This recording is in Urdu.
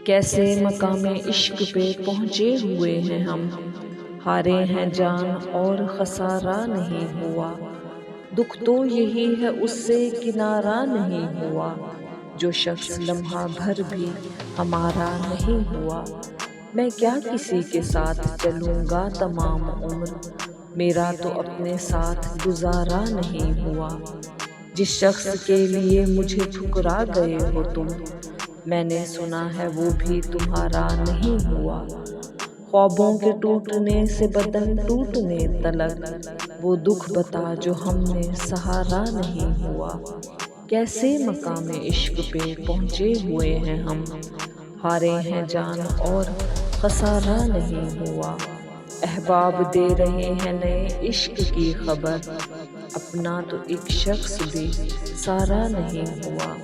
کیسے مقام عشق پہ پہنچے ہوئے ہیں ہم، ہارے ہیں جان اور خسارہ نہیں ہوا۔ دکھ تو یہی ہے اس سے کنارہ نہیں ہوا، جو شخص لمحہ بھر بھی ہمارا نہیں ہوا۔ میں کیا کسی کے ساتھ چلوں گا تمام عمر، میرا تو اپنے ساتھ گزارا نہیں ہوا۔ جس شخص کے لیے مجھے ٹھکرا گئے ہو تم، میں نے سنا ہے وہ بھی تمہارا نہیں ہوا۔ خوابوں کے ٹوٹنے سے بدن ٹوٹنے تلک، وہ دکھ بتا جو ہم نے سہارا نہیں ہوا۔ کیسے مقام عشق پہ پہنچے ہوئے ہیں ہم، ہارے ہیں جان اور خسارہ نہیں ہوا۔ احباب دے رہے ہیں نئے عشق کی خبر، اپنا تو ایک شخص بھی سارا نہیں ہوا۔